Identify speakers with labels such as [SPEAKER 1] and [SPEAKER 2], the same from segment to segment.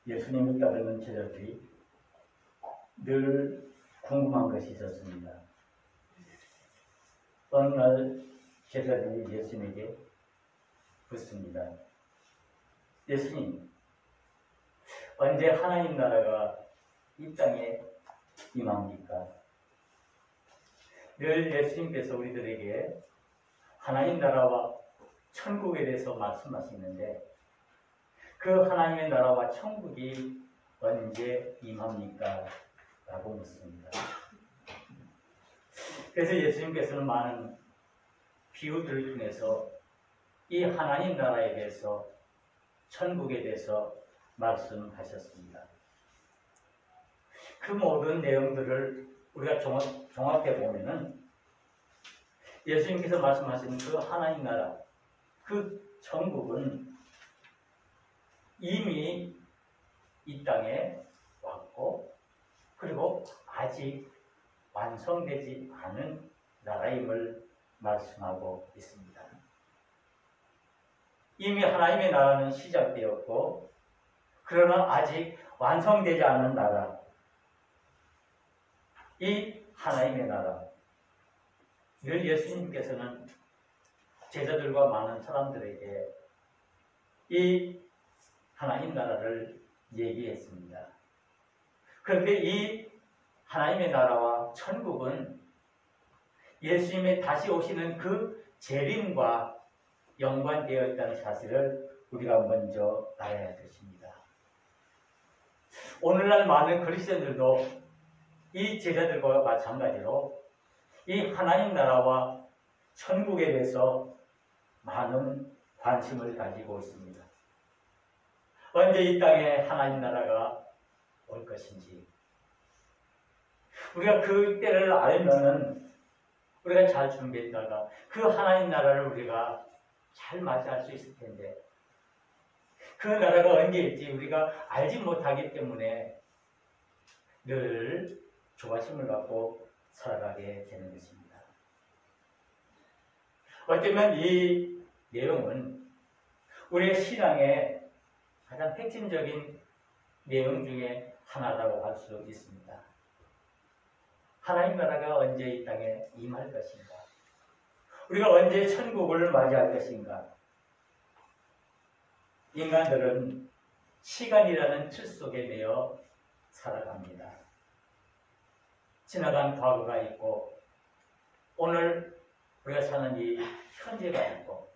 [SPEAKER 1] 예수님을 따르는 제자들이 늘 궁금한 것이 있었습니다. 어느 날 제자들이 예수님에게 묻습니다. 예수님, 언제 하나님 나라가 이 땅에 임합니까? 늘 예수님께서 우리들에게 하나님 나라와 천국에 대해서 말씀하시는데 그 하나님의 나라와 천국이 언제 임합니까? 라고 묻습니다. 그래서 예수님께서는 많은 비유들을 통해서 이 하나님 나라에 대해서 천국에 대해서 말씀하셨습니다. 그 모든 내용들을 우리가 종합해 보면은 예수님께서 말씀하신 그 하나님 나라, 그 천국은 이미 이 땅에 왔고 그리고 아직 완성되지 않은 나라임을 말씀하고 있습니다. 이미 하나님의 나라는 시작되었고 그러나 아직 완성되지 않은 나라, 이 하나님의 나라, 늘 예수님께서는 제자들과 많은 사람들에게 이 하나님 나라를 얘기했습니다. 그런데 이 하나님의 나라와 천국은 예수님의 다시 오시는 그 재림과 연관되어 있다는 사실을 우리가 먼저 알아야 할 것입니다. 오늘날 많은 그리스도인들도 이 제자들과 마찬가지로 이 하나님 나라와 천국에 대해서 많은 관심을 가지고 있습니다. 언제 이 땅에 하나님 나라가 올 것인지 우리가 그 때를 알면은 우리가 잘 준비했다가 그 하나님 나라를 우리가 잘 맞이할 수 있을 텐데 그 나라가 언제일지 우리가 알지 못하기 때문에 늘 조바심을 갖고 살아가게 되는 것입니다. 어쩌면 이 내용은 우리의 신앙의 가장 핵심적인 내용 중에 하나라고 할 수 있습니다. 하나님 나라가 언제 이 땅에 임할 것인가? 우리가 언제 천국을 맞이할 것인가? 인간들은 시간이라는 틀 속에 매여 살아갑니다. 지나간 과거가 있고 오늘 우리가 사는 이 현재가 있고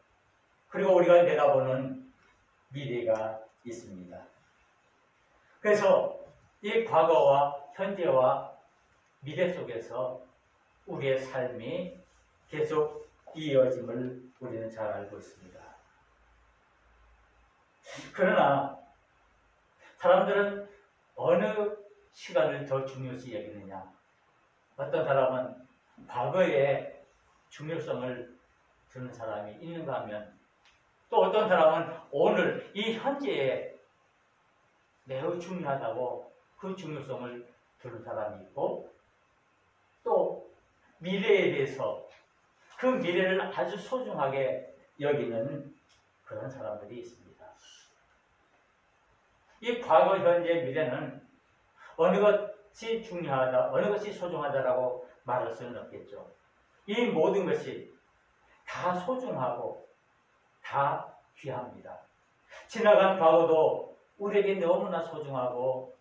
[SPEAKER 1] 그리고 우리가 내다보는 미래가 있습니다. 그래서 이 과거와 현재와 미래 속에서 우리의 삶이 계속 이어짐을 우리는 잘 알고 있습니다. 그러나 사람들은 어느 시간을 더 중요시 여기느냐? 어떤 사람은 과거의 중요성을 두는 사람이 있는가 하면 또 어떤 사람은 오늘 이 현재에 매우 중요하다고 그 중요성을 두는 사람이 있고 또 미래에 대해서 그 미래를 아주 소중하게 여기는 그런 사람들이 있습니다. 이 과거, 현재, 미래는 어느 것이 중요하다, 어느 것이 소중하다라고 말할 수는 없겠죠. 이 모든 것이 다 소중하고 다 귀합니다. 지나간 과거도 우리에게 너무나 소중하고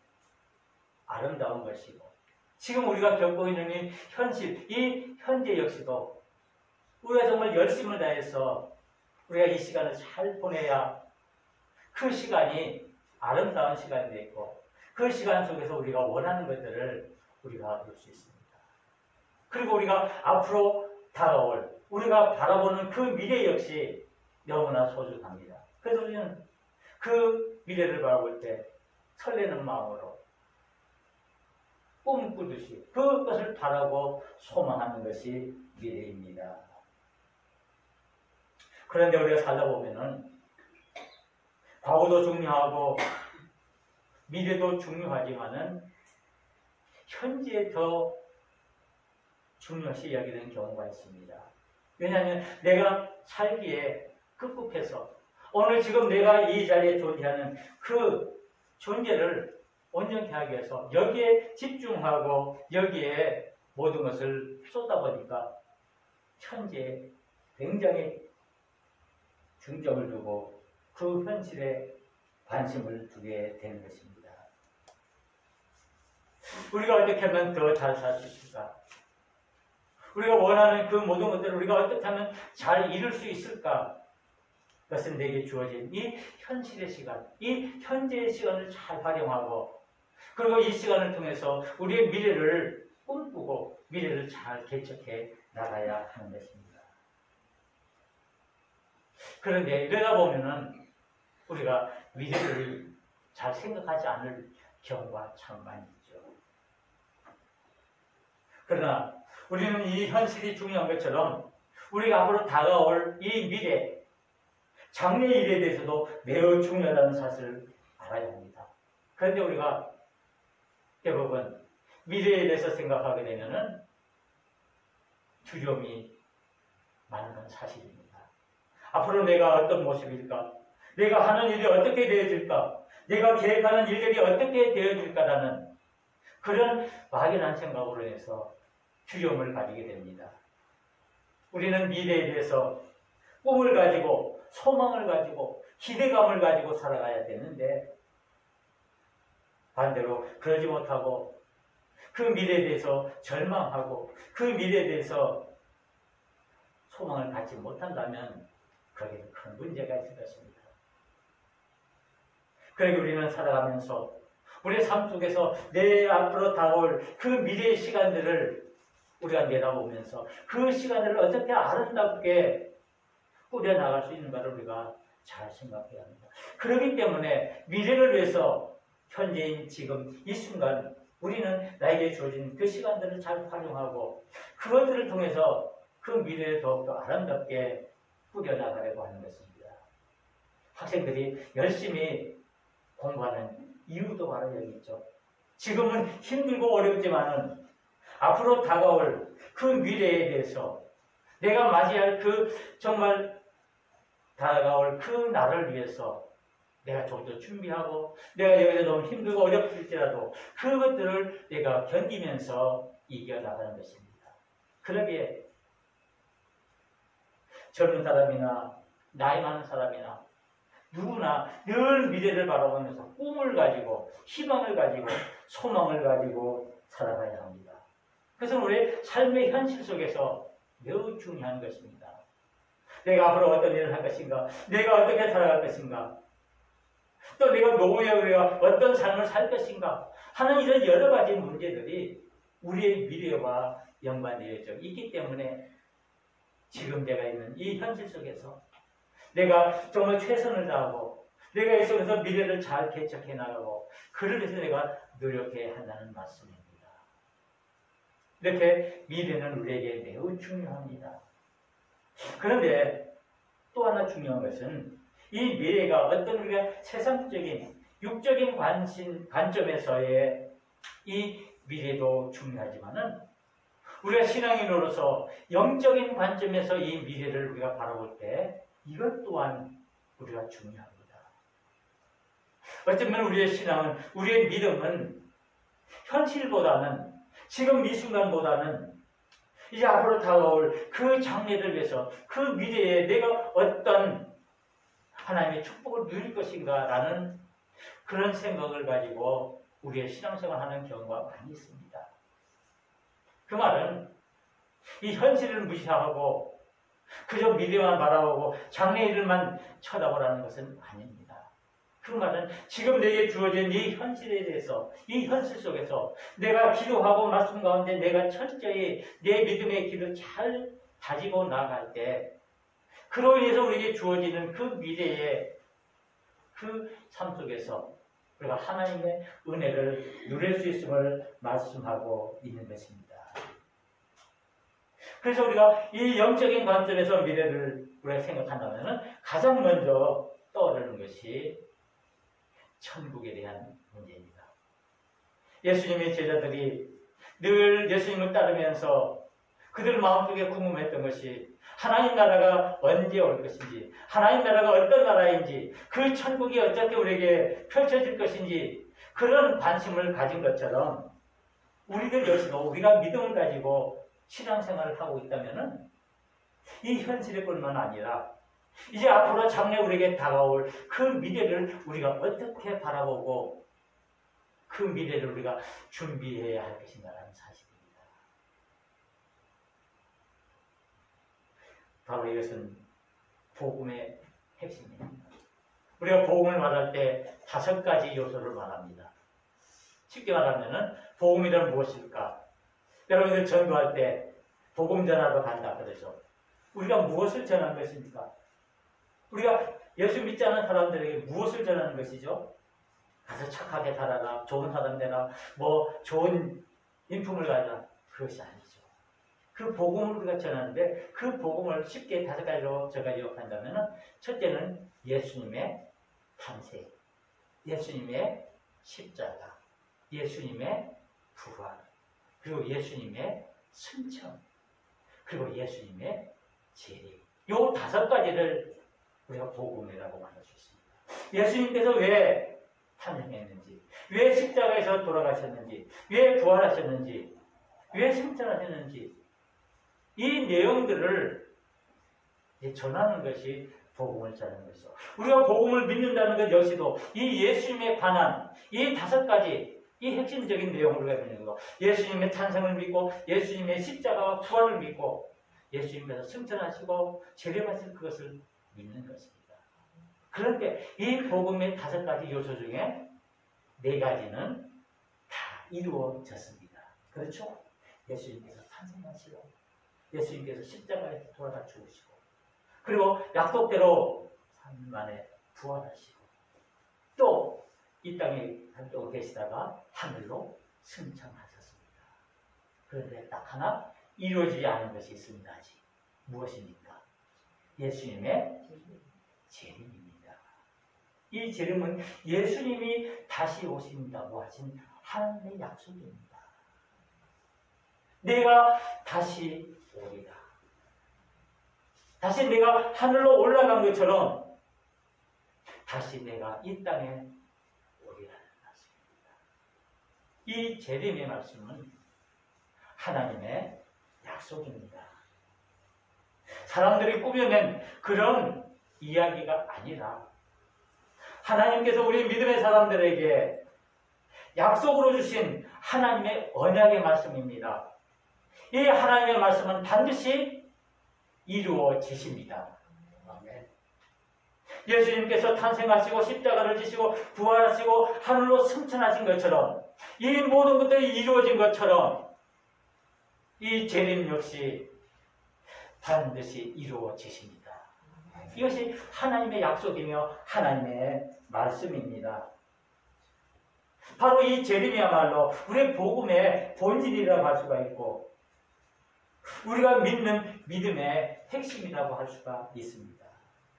[SPEAKER 1] 아름다운 것이고 지금 우리가 겪고 있는 이 현실, 이 현재 역시도 우리가 정말 열심을 다해서 우리가 이 시간을 잘 보내야 그 시간이 아름다운 시간이 되고 그 시간 속에서 우리가 원하는 것들을 우리가 볼 수 있습니다. 그리고 우리가 앞으로 다가올 우리가 바라보는 그 미래 역시 너무나 소중합니다. 그래서 우리는 그 미래를 바라볼 때 설레는 마음으로 꿈꾸듯이 그것을 바라고 소망하는 것이 미래입니다. 그런데 우리가 살다 보면은 과거도 중요하고 미래도 중요하지만은 현재에 더 중요시 여기는 경우가 있습니다. 왜냐하면 내가 살기에 급급해서 오늘 지금 내가 이 자리에 존재하는 그 존재를 온전히 하기 위해서 여기에 집중하고 여기에 모든 것을 쏟아보니까 현재에 굉장히 중점을 두고 그 현실에 관심을 두게 되는 것입니다. 우리가 어떻게 하면 더 잘 살 수 있을까? 우리가 원하는 그 모든 것들을 우리가 어떻게 하면 잘 이룰 수 있을까? 그것은 내게 주어진 이 현실의 시간, 이 현재의 시간을 잘 활용하고 그리고 이 시간을 통해서 우리의 미래를 꿈꾸고 미래를 잘 개척해 나가야 하는 것입니다. 그런데 이러다 보면은 우리가 미래를 잘 생각하지 않을 경우가 참 많이 있죠. 그러나 우리는 이 현실이 중요한 것처럼 우리가 앞으로 다가올 이 미래, 장래 일에 대해서도 매우 중요하다는 사실을 알아야 합니다. 그런데 우리가 대부분 미래에 대해서 생각하게 되면은 두려움이 많은 건 사실입니다. 앞으로 내가 어떤 모습일까? 내가 하는 일이 어떻게 되어질까? 내가 계획하는 일들이 어떻게 되어질까라는 그런 막연한 생각으로 해서 두려움을 가지게 됩니다. 우리는 미래에 대해서 꿈을 가지고 소망을 가지고 기대감을 가지고 살아가야 되는데 반대로 그러지 못하고 그 미래에 대해서 절망하고 그 미래에 대해서 소망을 갖지 못한다면 거기에 큰 문제가 있을 것입니다. 그러기 우리는 살아가면서 우리의 삶 속에서 내 앞으로 다가올 그 미래의 시간들을 우리가 내다보면서 그 시간들을 어떻게 아름답게 꾸려나갈 수 있는가를 우리가 잘 생각해야 합니다. 그렇기 때문에 미래를 위해서 현재인 지금 이 순간 우리는 나에게 주어진 그 시간들을 잘 활용하고 그것들을 통해서 그 미래를 더욱더 아름답게 꾸려나가려고 하는 것입니다. 학생들이 열심히 공부하는 이유도 바로 여기 있죠. 지금은 힘들고 어렵지만은 앞으로 다가올 그 미래에 대해서 내가 맞이할 그 정말 다가올 그 날을 위해서 내가 좀 더 준비하고 내가 여기서 너무 힘들고 어렵을지라도 그것들을 내가 견디면서 이겨나가는 것입니다. 그러기에 젊은 사람이나 나이 많은 사람이나 누구나 늘 미래를 바라보면서 꿈을 가지고 희망을 가지고 소망을 가지고 살아가야 합니다. 그것은 우리의 삶의 현실 속에서 매우 중요한 것입니다. 내가 앞으로 어떤 일을 할 것인가? 내가 어떻게 살아갈 것인가? 또 내가 노후에 우리가 어떤 삶을 살 것인가? 하는 이런 여러 가지 문제들이 우리의 미래와 연관되어 있기 때문에 지금 내가 있는 이 현실 속에서 내가 정말 최선을 다하고 내가 이 속에서 미래를 잘 개척해 나가고 그를 위해서 내가 노력해야 한다는 말씀입니다. 이렇게 미래는 우리에게 매우 중요합니다. 그런데 또 하나 중요한 것은 이 미래가 어떤 우리가 세상적인 육적인 관점에서의 이 미래도 중요하지만은 우리가 신앙인으로서 영적인 관점에서 이 미래를 우리가 바라볼 때 이것 또한 우리가 중요합니다. 어쩌면 우리의 신앙은, 우리의 믿음은 현실보다는 지금 이 순간보다는 이제 앞으로 다가올 그 장래를 위해서 그 미래에 내가 어떤 하나님의 축복을 누릴 것인가 라는 그런 생각을 가지고 우리의 신앙생활을 하는 경우가 많이 있습니다. 그 말은 이 현실을 무시하고 그저 미래만 바라보고 장래 일을만 쳐다보라는 것은 아닙니다. 그 말은 지금 내게 주어진 이 현실에 대해서 이 현실 속에서 내가 기도하고 말씀 가운데 내가 철저히 내 믿음의 길을 잘 다지고 나아갈 때 그로 인해서 우리에게 주어지는 그 미래의 그 삶 속에서 우리가 하나님의 은혜를 누릴 수 있음을 말씀하고 있는 것입니다. 그래서 우리가 이 영적인 관점에서 미래를 우리가 생각한다면 가장 먼저 떠오르는 것이 천국에 대한 문제입니다. 예수님의 제자들이 늘 예수님을 따르면서 그들 마음속에 궁금했던 것이 하나님 나라가 언제 올 것인지, 하나님 나라가 어떤 나라인지, 그 천국이 어떻게 우리에게 펼쳐질 것인지 그런 관심을 가진 것처럼 우리들 역시도 우리가 믿음을 가지고 신앙생활을 하고 있다면은 이 현실의 뿐만 아니라 이제 앞으로 장래 우리에게 다가올 그 미래를 우리가 어떻게 바라보고 그 미래를 우리가 준비해야 할 것인가라는 사실입니다. 바로 이것은 복음의 핵심입니다. 우리가 복음을 말할 때 5가지 요소를 말합니다. 쉽게 말하면은 복음이란 무엇일까? 여러분들 전도할 때 복음 전하러 간다 그러죠. 우리가 무엇을 전하는 것입니까? 우리가 예수 믿지 않는 사람들에게 무엇을 전하는 것이죠? 가서 착하게 살아라, 좋은 사람 되라, 뭐 좋은 인품을 가져라. 그것이 아니죠. 그 복음을 우리가 전하는데 그 복음을 쉽게 5가지로 제가 요약한다면 첫째는 예수님의 탄생, 예수님의 십자가, 예수님의 부활, 그리고 예수님의 승천, 그리고 예수님의 재림. 요 5가지를 우리가 복음이라고 말할 수 있습니다. 예수님께서 왜 탄생했는지, 왜 십자가에서 돌아가셨는지, 왜 부활하셨는지, 왜 승천하셨는지 이 내용들을 전하는 것이 복음을 전하는 것이죠. 우리가 복음을 믿는다는 것 역시도 이 예수님에 관한 이 5가지 이 핵심적인 내용을 우리가 믿는 거. 예수님의 탄생을 믿고 예수님의 십자가와 부활을 믿고 예수님께서 승천하시고 재림하실 그것을 믿는 것입니다. 그런데 이 복음의 5가지 요소 중에 4가지는 다 이루어졌습니다. 그렇죠? 예수님께서 탄생하시고 예수님께서 십자가에 돌아가 죽으시고 그리고 약속대로 3일 만에 부활하시고 또 이 땅에 활동을 계시다가 하늘로 승천하셨습니다. 그런데 딱 하나 이루어지지 않은 것이 있습니다. 아직. 무엇입니까? 예수님의 재림입니다. 이 재림은 예수님이 다시 오신다고 하신 하나님의 약속입니다. 내가 다시 오리라. 다시 내가 하늘로 올라간 것처럼 다시 내가 이 땅에 오리라는 말씀입니다. 이 재림의 말씀은 하나님의 약속입니다. 사람들이 꾸며낸 그런 이야기가 아니라 하나님께서 우리 믿음의 사람들에게 약속으로 주신 하나님의 언약의 말씀입니다. 이 하나님의 말씀은 반드시 이루어지십니다. 아멘. 예수님께서 탄생하시고 십자가를 지시고 부활하시고 하늘로 승천하신 것처럼 이 모든 것들이 이루어진 것처럼 이 재림 역시 반드시 이루어지십니다. 이것이 하나님의 약속이며 하나님의 말씀입니다. 바로 이 재림이야말로 우리의 복음의 본질이라고 할 수가 있고 우리가 믿는 믿음의 핵심이라고 할 수가 있습니다.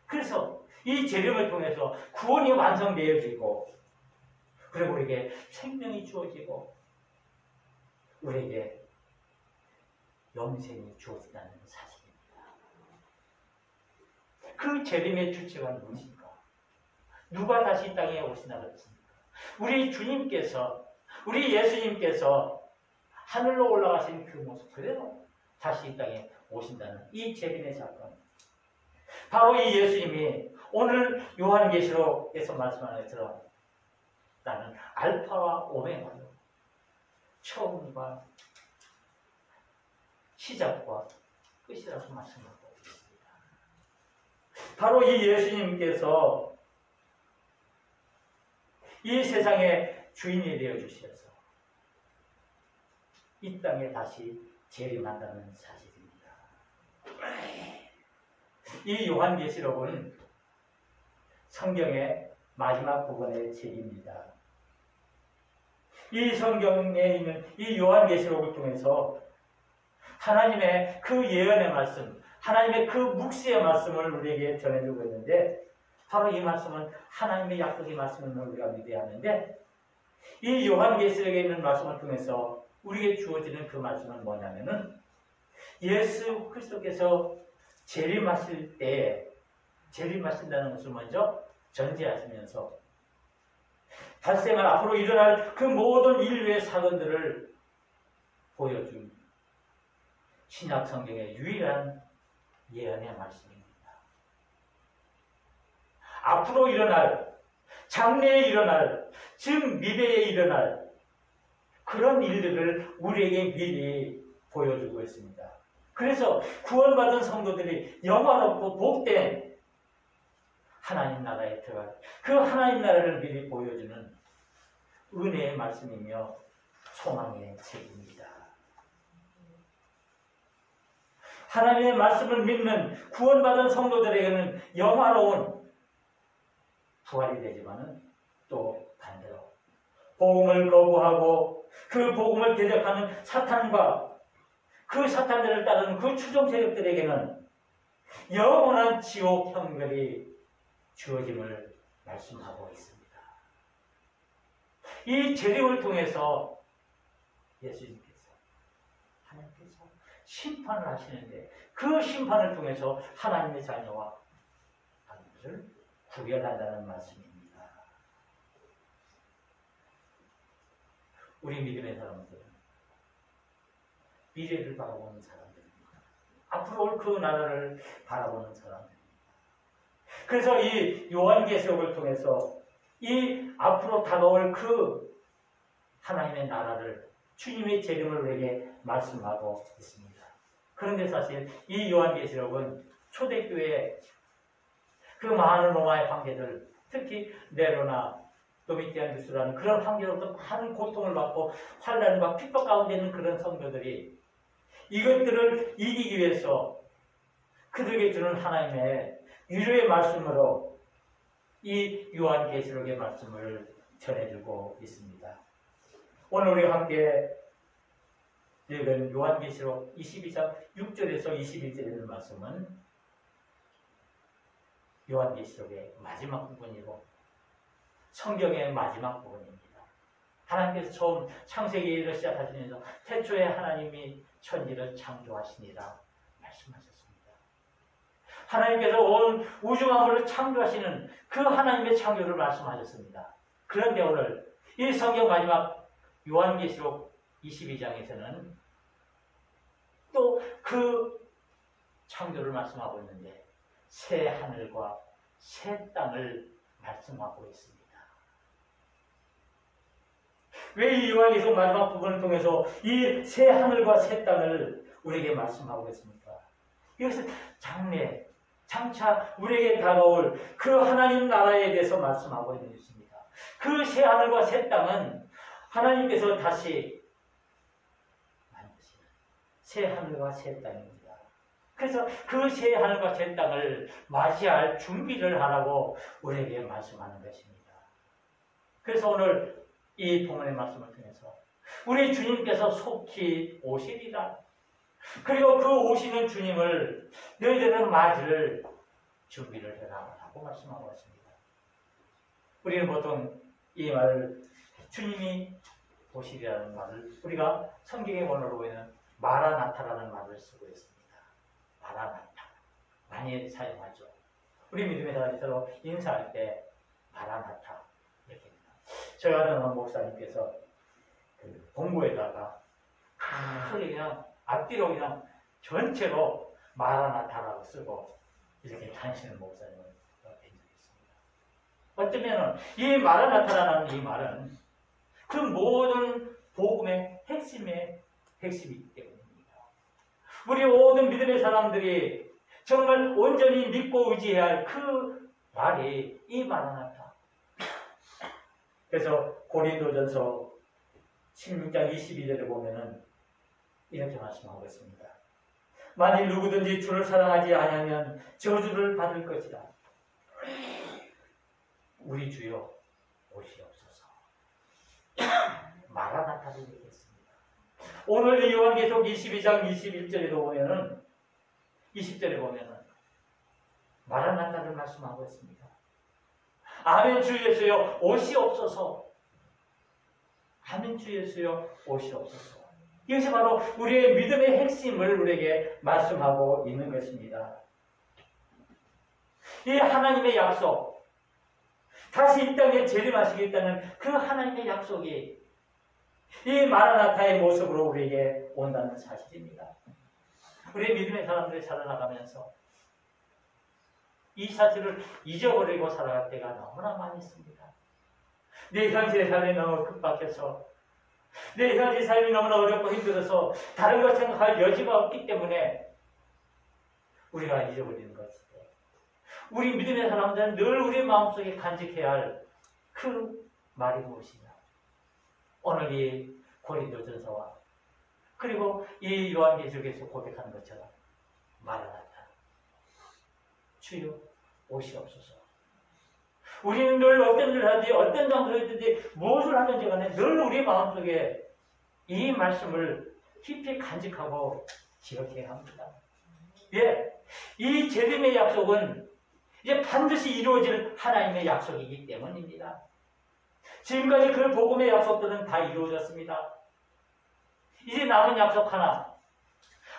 [SPEAKER 1] 그래서 이 재림을 통해서 구원이 완성되어지고 그리고 우리에게 생명이 주어지고 우리에게 영생이 주어진다는 사실입니다. 그 재림의 주체가 무엇인가? 누가 다시 이 땅에 오시나 그랬습니까? 우리 주님께서, 우리 예수님께서 하늘로 올라가신 그 모습 그대로 다시 이 땅에 오신다는 이 재림의 사건. 바로 이 예수님이 오늘 요한계시록에서 말씀하는 것처럼 나는 알파와 오메가요. 처음과 시작과 끝이라고 말씀하고 있습니다. 바로 이 예수님께서 이 세상의 주인이 되어 주셔서 이 땅에 다시 재림한다는 사실입니다. 이 요한계시록은 성경의 마지막 부분의 책입니다. 이 성경에 있는 이 요한계시록을 통해서 하나님의 그 예언의 말씀, 하나님의 그 묵시의 말씀을 우리에게 전해주고 있는데 바로 이 말씀은 하나님의 약속의 말씀을 우리가 믿어야 하는데 이 요한계시록에 있는 말씀을 통해서 우리에게 주어지는 그 말씀은 뭐냐면은 예수 그리스도께서 재림하실 때, 재림하신다는 것을 먼저 전제하시면서 발생할 앞으로 일어날 그 모든 인류의 사건들을 보여준 신약 성경의 유일한 예언의 말씀입니다. 앞으로 일어날, 장래에 일어날, 즉 미래에 일어날 그런 일들을 우리에게 미리 보여주고 있습니다. 그래서 구원받은 성도들이 영화롭고 복된 하나님 나라에 들어갈 그 하나님 나라를 미리 보여주는 은혜의 말씀이며 소망의 책입니다. 하나님의 말씀을 믿는 구원받은 성도들에게는 영화로운 부활이 되지만은 또 반대로 복음을 거부하고 그 복음을 대적하는 사탄과 그 사탄들을 따르는 그 추종 세력들에게는 영원한 지옥 형벌이 주어짐을 말씀하고 있습니다. 이 재림을 통해서 예수님께서 하나님께서 심판을 하시는데 그 심판을 통해서 하나님의 자녀와 하나님을 구별한다는 말씀입니다. 우리 믿음의 사람들은 미래를 바라보는 사람들입니다. 앞으로 올 그 나라를 바라보는 사람들입니다. 그래서 이 요한계시록을 통해서 이 앞으로 다가올 그 하나님의 나라를 주님의 재림을 우리에게 말씀하고 있습니다. 그런데 사실 이 요한계시록은 초대교회 그 많은 로마의 황제들, 특히 네로나 도미티아누스라는 그런 황제로부터 많은 고통을 받고 환난과 핍박 가운데 있는 그런 성도들이 이것들을 이기기 위해서 그들에게 주는 하나님의 위로의 말씀으로 이 요한계시록의 말씀을 전해주고 있습니다. 오늘 우리 함께 읽은 요한계시록 22장 6절에서 21절에 있는 말씀은 요한계시록의 마지막 부분이고 성경의 마지막 부분입니다. 하나님께서 처음 창세기를 시작하시면서 태초에 하나님이 천지를 창조하시니라 말씀하셨습니다. 하나님께서 온 우주 만물을 창조하시는 그 하나님의 창조를 말씀하셨습니다. 그런데 오늘 이 성경 마지막 요한계시록 22장에서는 또 그 창조를 말씀하고 있는데 새 하늘과 새 땅을 말씀하고 있습니다. 왜 이 요한계시록 마지막 부분을 통해서 이 새 하늘과 새 땅을 우리에게 말씀하고 있습니까? 이것은 장차 우리에게 다가올 그 하나님 나라에 대해서 말씀하고 있는 것입니다. 그 새 하늘과 새 땅은 하나님께서 다시 만드시는 새 하늘과 새 땅입니다. 그래서 그 새 하늘과 새 땅을 맞이할 준비를 하라고 우리에게 말씀하는 것입니다. 그래서 오늘 이 본문의 말씀을 통해서 우리 주님께서 속히 오시리라. 그리고 그 오시는 주님을 너희들은 맞을 준비를 해라라고 말씀하고 있습니다. 우리는 보통 이 말을 주님이 오시리라는 말을 우리가 성경의 원어로 보이는 마라나타라는 말을 쓰고 있습니다. 마라나타. 많이 사용하죠. 우리 믿음의 사람이 서로 인사할 때 마라나타 이렇게 합니다. 저희 아는 목사님께서 그 봉고에다가 크게 그냥 앞뒤로 그냥 전체로 마라나타라고 쓰고 이렇게 다니시는 목사님을 뵌 적이 있습니다. 어쩌면 이 마라나타라는 이 말은 그 모든 복음의 핵심이기 때문입니다. 우리 모든 믿음의 사람들이 정말 온전히 믿고 의지해야 할 그 말이 이 마라나타. 그래서 고린도전서 16장 22절에 보면은 이렇게 말씀하고 있습니다. 만일 누구든지 주를 사랑하지 아니하면 저주를 받을 것이다. 우리 주여 오시옵소서. 마라나타를 얘기했습니다. 오늘 요한계시록 22장 21절에도 보면은 20절에 보면은 마라나타를 말씀하고 있습니다. 아멘 주 예수여 오시옵소서. 아멘 주 예수여 오시옵소서. 이것이 바로 우리의 믿음의 핵심을 우리에게 말씀하고 있는 것입니다. 이 하나님의 약속, 다시 이 땅에 재림하시겠다는 그 하나님의 약속이 이 마라나타의 모습으로 우리에게 온다는 사실입니다. 우리 믿음의 사람들이 살아나가면서 이 사실을 잊어버리고 살아갈 때가 너무나 많이 있습니다. 내 현실의 삶이 너무 급박해서, 내 현실 삶이 너무나 어렵고 힘들어서 다른 것 생각할 여지가 없기 때문에 우리가 잊어버리는 것이죠. 우리 믿음의 사람들은 늘 우리 마음속에 간직해야 할 그 말이 무엇이냐. 오늘 이 고린도전서와 그리고 이 요한계시록에서 고백하는 것처럼 마라나타, 주여 오시옵소서. 우리는 늘 어떤 일을 하든지 어떤 장소에 있든지 무엇을 하든지 간에 늘 우리 마음속에 이 말씀을 깊이 간직하고 기억해야 합니다. 예, 이 재림의 약속은 이제 반드시 이루어질 하나님의 약속이기 때문입니다. 지금까지 그 복음의 약속들은 다 이루어졌습니다. 이제 남은 약속 하나,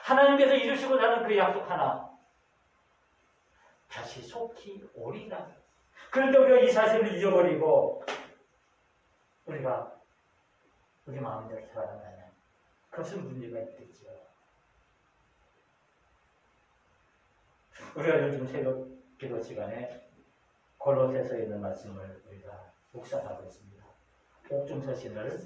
[SPEAKER 1] 하나님께서 이루시고자 하는 그 약속 하나, 다시 속히 오리라. 그런데 우리가 이 사실을 잊어버리고 우리가 우리 마음대로 살아간다면 그것은 문제가 있겠죠. 우리가 요즘 새벽 기도 시간에 골로새서에 있는 말씀을 우리가 묵상하고 있습니다. 옥중서신을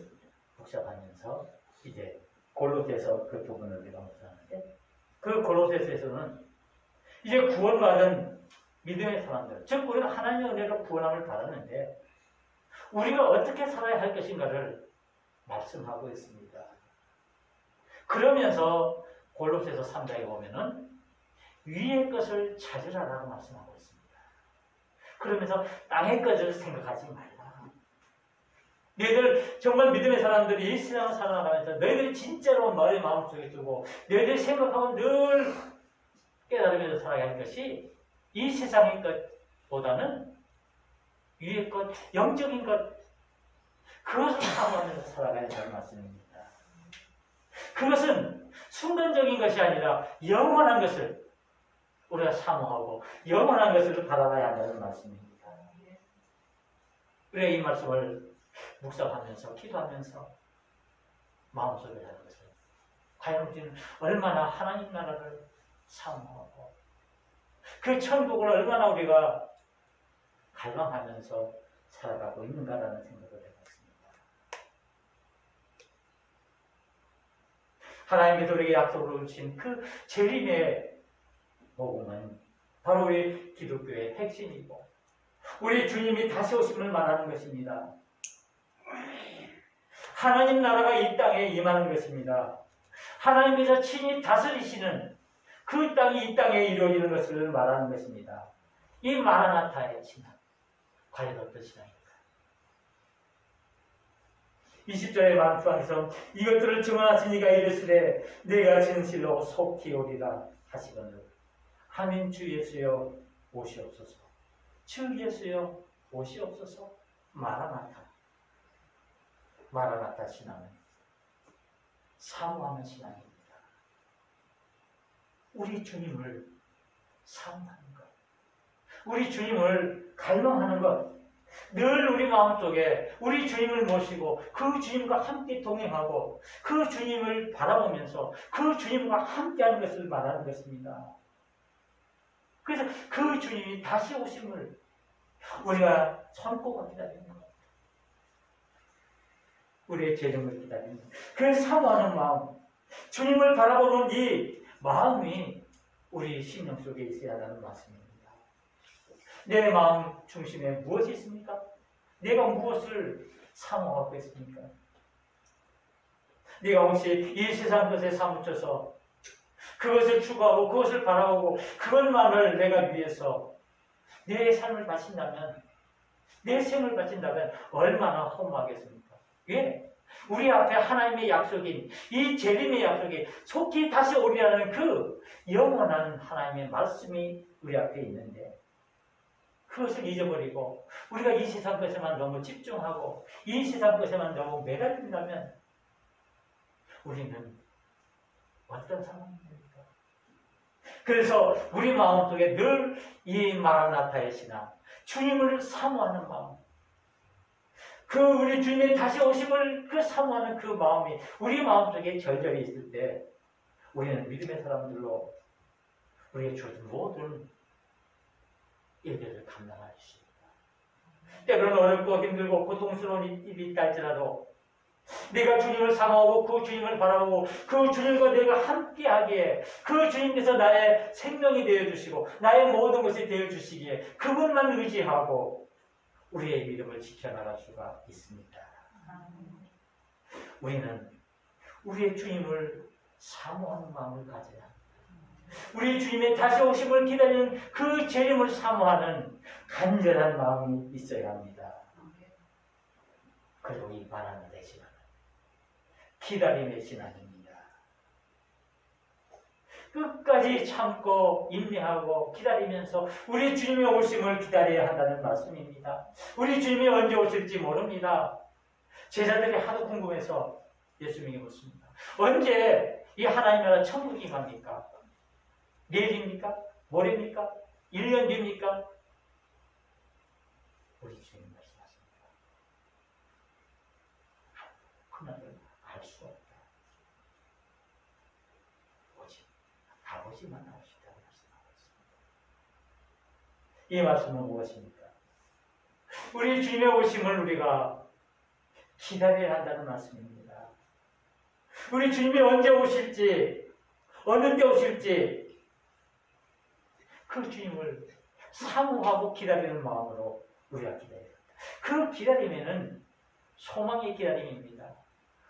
[SPEAKER 1] 묵상하면서 이제 골로새서 그 부분을 우리가 묵상하는데, 그 골로새서에서는 이제 구원받은 믿음의 사람들, 즉 우리가 하나님의 은혜로 구원함을 받았는데 우리가 어떻게 살아야 할 것인가를 말씀하고 있습니다. 그러면서 골로새서 3장에 보면은 위의 것을 찾으라라고 말씀하고 있습니다. 그러면서 땅의 것을 생각하지 말라. 너희들 정말 믿음의 사람들이 이 세상을 살아나가면서 너희들이 진짜로 너희 마음속에 두고 너희들이 생각하고 늘 깨달으면서 살아야 할 것이 이 세상의 것보다는 위의 것, 영적인 것, 그것을 사모하면서 살아가야 한다는 말씀입니다. 그것은 순간적인 것이 아니라 영원한 것을 우리가 사모하고 영원한 것을 바라봐야 한다는 말씀입니다. 우리가 이 말씀을 묵상하면서 기도하면서 마음속에 하는 것을, 과연 우리는 얼마나 하나님 나라를 사모하고 그 천국을 얼마나 우리가 갈망하면서 살아가고 있는가라는 생각을 해봤습니다. 하나님께서 우리에게 약속으로 주신 그 재림의 복음은 바로 우리 기독교의 핵심이고 우리 주님이 다시 오심을 말하는 것입니다. 하나님 나라가 이 땅에 임하는 것입니다. 하나님께서 친히 다스리시는 그 땅이 이 땅에 이루어지는 것을 말하는 것입니다. 이 마라나타의 신앙, 과연 어떤 신앙입니까? 20절의 말씀에서 이것들을 증언하시니가 이르시되 내가 진실로 속히 오리라 하시거늘 아멘. 주 예수여 오시옵소서. 주 예수여 오시옵소서. 마라나타. 마라나타 신앙은 사모하는 신앙입니다. 우리 주님을 사모하는 것, 우리 주님을 갈망하는 것, 늘 우리 마음속에 우리 주님을 모시고 그 주님과 함께 동행하고 그 주님을 바라보면서 그 주님과 함께하는 것을 말하는 것입니다. 그래서 그 주님이 다시 오심을 우리가 손꼽아 기다리는 것, 우리의 재림을 기다리는 것, 그 사모하는 마음, 주님을 바라보는 이 마음이 우리 심령 속에 있어야 한다는 말씀입니다. 내 마음 중심에 무엇이 있습니까? 내가 무엇을 사모하고 있습니까? 내가 혹시 이 세상 것에 사무쳐서 그것을 추구하고 그것을 바라보고 그것만을 내가 위해서 내 삶을 바친다면, 내 생을 바친다면 얼마나 허무하겠습니까? 예, 우리 앞에 하나님의 약속인 이 재림의 약속이 속히 다시 오리라는 그 영원한 하나님의 말씀이 우리 앞에 있는데 그것을 잊어버리고 우리가 이 세상 것에만 너무 집중하고 이 세상 것에만 너무 매달린다면 우리는 어떤 상황입니까? 그래서 우리 마음속에 늘 이 마라나타의 신앙, 주님을 사모하는 마음, 그 우리 주님의 다시 오심을 그 사모하는 그 마음이 우리 마음속에 절절히 있을 때 우리는 믿음의 사람들로 우리의 주어진 모든 일들을 감당할 수 있다. 때로는 어렵고 힘들고 고통스러운 일이 있다 할지라도 내가 주님을 사모하고 그 주님을 바라보고 그 주님과 내가 함께하기에 그 주님께서 나의 생명이 되어주시고 나의 모든 것이 되어주시기에 그분만 의지하고 우리의 믿음을 지켜나갈 수가 있습니다. 우리는 우리의 주님을 사모하는 마음을 가져야 합니다. 우리 주님의 다시 오심을 기다리는 그 재림을 사모하는 간절한 마음이 있어야 합니다. 그리고 이 바라는 대신은 기다림의 신앙입니다. 끝까지 참고 인내하고 기다리면서 우리 주님의 오심을 기다려야 한다는 말씀입니다. 우리 주님이 언제 오실지 모릅니다. 제자들이 하도 궁금해서 예수님이 묻습니다. 언제 이 하나님 나라 천국이 갑니까? 내일입니까? 모레입니까? 1년 뒤입니까? 우리 주님 말씀하십니다. 그날을 알 수 없다. 오직 아버지만 알 수 있다고 말씀하고 있습니다. 이 말씀은 무엇입니까? 우리 주님의 오심을 우리가 기다려야 한다는 말씀입니다. 우리 주님이 언제 오실지, 어느 때 오실지 그 주님을 사모하고 기다리는 마음으로 우리가 기다려야 합니다. 그 기다림에는 소망의 기다림입니다.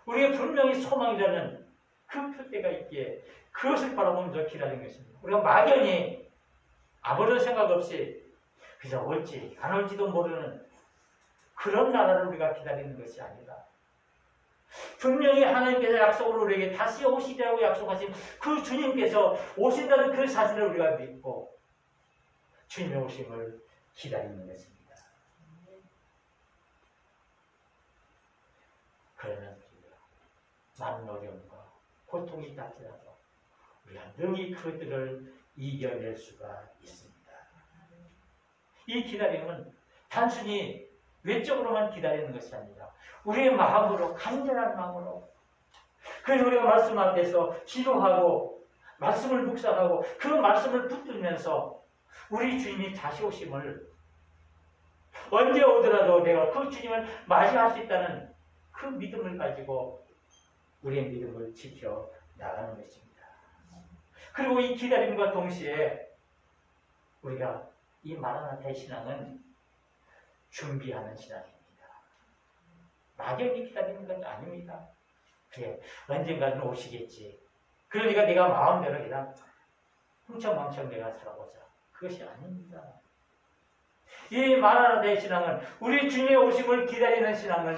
[SPEAKER 1] 우리가 분명히 소망이라는 그 표대가 있기에 그것을 바라보면서 기다리는 것입니다. 우리가 막연히 아무런 생각 없이 그저 올지 안 올지도 모르는 그런 나라를 우리가 기다리는 것이 아니라 분명히 하나님께서 약속으로 우리에게 다시 오시리라고 약속하신 그 주님께서 오신다는 그 사실을 우리가 믿고 주님의 오심을 기다리는 것입니다. 그러면 많은 어려움과 고통이 닥치라도 우리가 능히 그들을 이겨낼 수가 있습니다. 이 기다림은 단순히 외적으로만 기다리는 것이 아니라 우리의 마음으로, 간절한 마음으로, 그래서 우리가 말씀 앞에서 기도하고 말씀을 묵상하고 그 말씀을 붙들면서 우리 주님이 다시 오심을 언제 오더라도 내가 그 주님을 맞이할 수 있다는 그 믿음을 가지고 우리의 믿음을 지켜 나가는 것입니다. 그리고 이 기다림과 동시에 우리가 이 마라나타의 신앙은 준비하는 신앙입니다. 막연히 기다리는 건 아닙니다. 그래, 언젠가는 오시겠지. 그러니까 내가 마음대로 그냥 흥청망청 내가 살아보자. 그것이 아닙니다. 이 마라나타의 신앙은 우리 주님의 오심을 기다리는 신앙은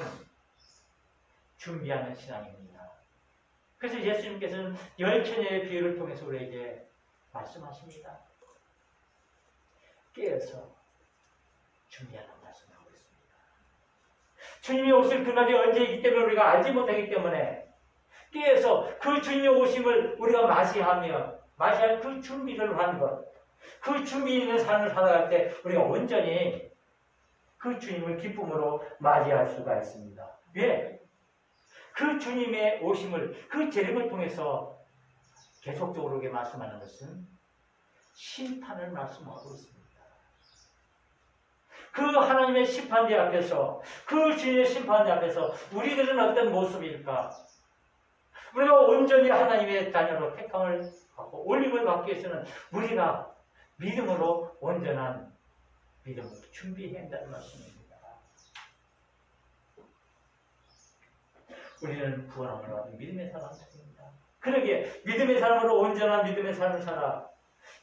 [SPEAKER 1] 준비하는 신앙입니다. 그래서 예수님께서는 열처녀의 비유를 통해서 우리에게 말씀하십니다. 깨어서 준비하는 말씀하고 있습니다. 주님이 오실 그날이 언제이기 때문에 우리가 알지 못하기 때문에 깨어서 그 주님의 오심을 우리가 맞이할 그 준비를 하는 것, 그 준비 있는 삶을 살아갈 때 우리가 온전히 그 주님을 기쁨으로 맞이할 수가 있습니다. 왜? 그 주님의 오심을, 그 재림을 통해서 계속적으로 말씀하는 것은 심판을 말씀하고 있습니다. 그 하나님의 심판대 앞에서, 그 주님의 심판대 앞에서 우리들은 어떤 모습일까? 우리가 온전히 하나님의 자녀로 택함을 받고 올림을 받기 위해서는 우리가 믿음으로 온전한 믿음을 준비해야 한다는 말씀입니다. 우리는 구원함을 받은 믿음의 사람들입니다. 그러기에 믿음의 사람으로 온전한 믿음의 삶을 살아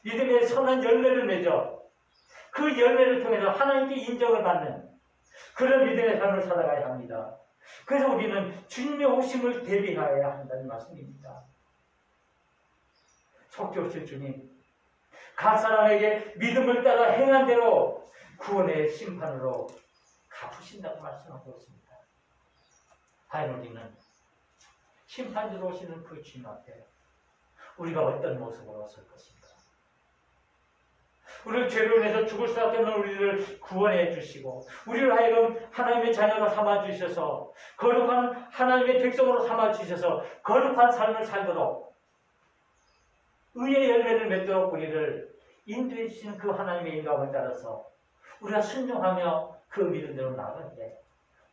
[SPEAKER 1] 믿음의 선한 열매를 맺어 그 열매를 통해서 하나님께 인정을 받는 그런 믿음의 삶을 살아가야 합니다. 그래서 우리는 주님의 오심을 대비하여야 한다는 말씀입니다. 속죄 오실 주님, 각 사람에게 믿음을 따라 행한 대로 구원의 심판으로 갚으신다고 말씀하고 있습니다. 과연 우리는 심판주로 오시는 그 주님 앞에 우리가 어떤 모습으로 설 것인가? 우리를 죄로 인해서 죽을 수밖에 없는 우리를 구원해 주시고 우리를 하여금 하나님의 자녀로 삼아 주셔서 거룩한 하나님의 백성으로 삼아 주셔서 거룩한 삶을 살도록 의의 열매를 맺도록 우리를 인도해 주시는 그 하나님의 인도함을 따라서 우리가 순종하며 그 믿음대로 나아갈 때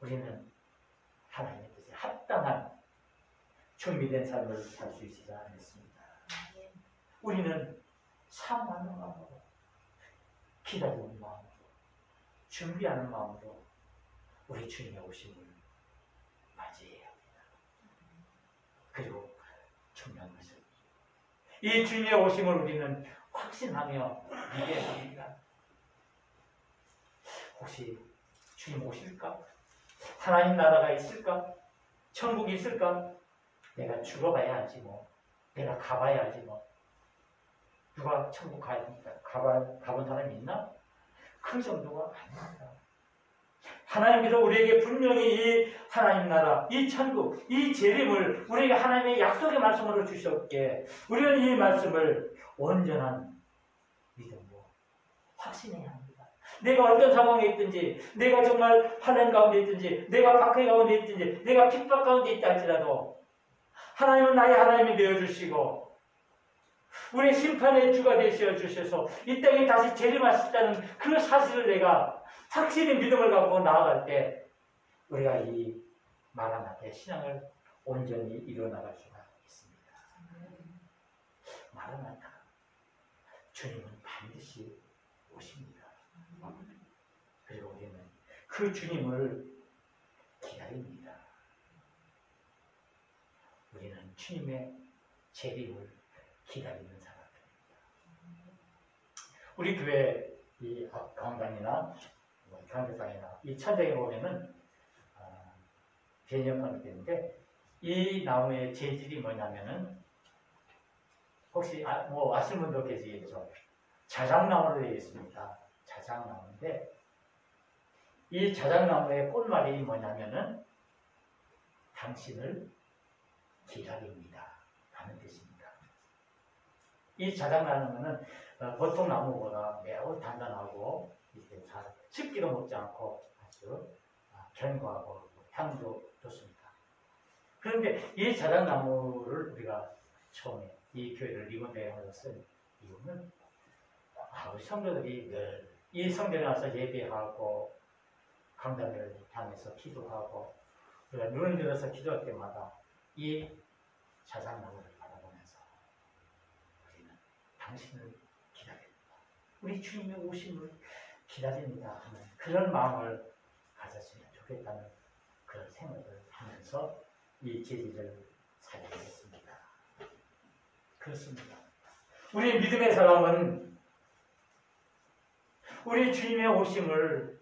[SPEAKER 1] 우리는 하나님의 뜻에 합당한 준비된 삶을 살 수 있지 않겠습니다. 우리는 사모하는 마음으로 기다리는 마음으로 준비하는 마음으로 우리 주님의 오심을 맞이해야 합니다. 그리고 중요한 것은 이 주님의 오심을 우리는 확신하며 믿어야 합니다. 혹시 주님 오실까? 하나님 나라가 있을까? 천국이 있을까? 내가 죽어봐야 하지 뭐. 내가 가봐야 하지 뭐. 누가 천국 가본 사람이 있나? 그 정도가 아닙니다. 하나님께서 우리에게 분명히 이 하나님 나라, 이 천국, 이 재림을 우리에게 하나님의 약속의 말씀으로 주셨기에 우리는 이 말씀을 온전한 믿음으로 확신해야 합니다. 내가 어떤 상황에 있든지, 내가 정말 환난 가운데 있든지, 내가 박해 가운데 있든지, 내가 핍박 가운데 있다 할지라도 하나님은 나의 하나님이 되어주시고 우리의 심판의 주가 되시어 주셔서 이 땅에 다시 재림하셨다는 그 사실을 내가 확실히 믿음을 갖고 나아갈 때 우리가 이 마라나타의 신앙을 온전히 이루어나갈 수가 있습니다. 마라나타, 주님은 반드시 오십니다. 그리고 우리는 그 주님을 기다립니다. 우리는 주님의 재림을 기다리는 사람들입니다. 우리 교회 이 강단이나 강대상이나 이 천장에 보면은 변형판이 되는데 이 나무의 재질이 뭐냐면은 혹시 뭐 아시는 분도 계시겠죠. 자작나무로 되어 있습니다. 자작나무인데 이 자작나무의 꽃말이 뭐냐면은 당신을 기다립니다 라는 뜻입니다. 이 자작나무는 보통 나무보다 매우 단단하고 이렇게 잘 습기도 먹지 않고 아주 견고하고 향도 좋습니다. 그런데 이 자작나무를 우리가 처음에 이 교회를 리본대회하면서 쓴 이유는 우리 성도들이 늘 이 성전에 와서 예배하고 강단을 향해서 기도하고 우리가 눈을 들어서 기도할 때마다 이 자작나무를 바라보면서 우리는 당신을 기다립니다. 우리 주님의 오심을 기다립니다 하는 그런 마음을 가졌으면 좋겠다는 그런 생각을 하면서 이 제지를 살리겠습니다. 그렇습니다. 우리 믿음의 사람은 우리 주님의 오심을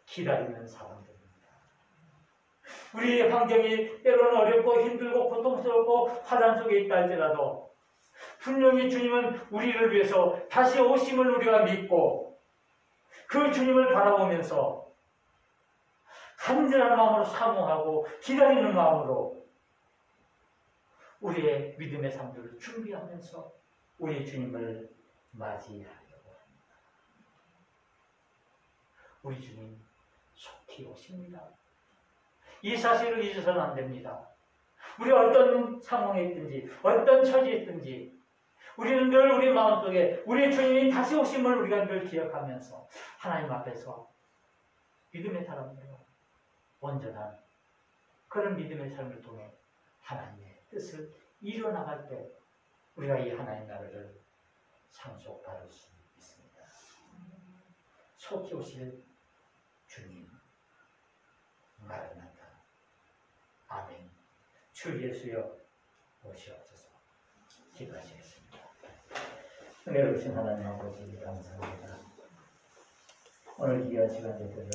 [SPEAKER 1] 기다리는 사람들입니다. 우리 환경이 때로는 어렵고 힘들고 고통스럽고 화단 속에 있다 할지라도 분명히 주님은 우리를 위해서 다시 오심을 우리가 믿고 그 주님을 바라보면서 간절한 마음으로 사모하고 기다리는 마음으로 우리의 믿음의 삶들을 준비하면서 우리 주님을 맞이하려고 합니다. 우리 주님 속히 오십니다. 이 사실을 잊어서는 안 됩니다. 우리 어떤 상황에 있든지 어떤 처지에 있든지 우리는 늘 우리 마음속에 우리 주님이 다시 오심을 우리가 늘 기억하면서 하나님 앞에서 믿음의 사람들과 온전한 그런 믿음의 삶을 통해 하나님의 뜻을 이뤄나갈 때 우리가 이 하나님 나라를 상속받을 수 있습니다. 속히 오실 주님 마라나타. 아멘. 주 예수여 오시옵소서. 기도하시겠습니다. 은혜로우신 하나님 아버지 감사합니다. 오늘 귀한 시간들을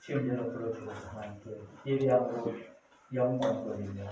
[SPEAKER 1] 주님으로 불러주셔서 하나님께 예배함으로 영광 돌리며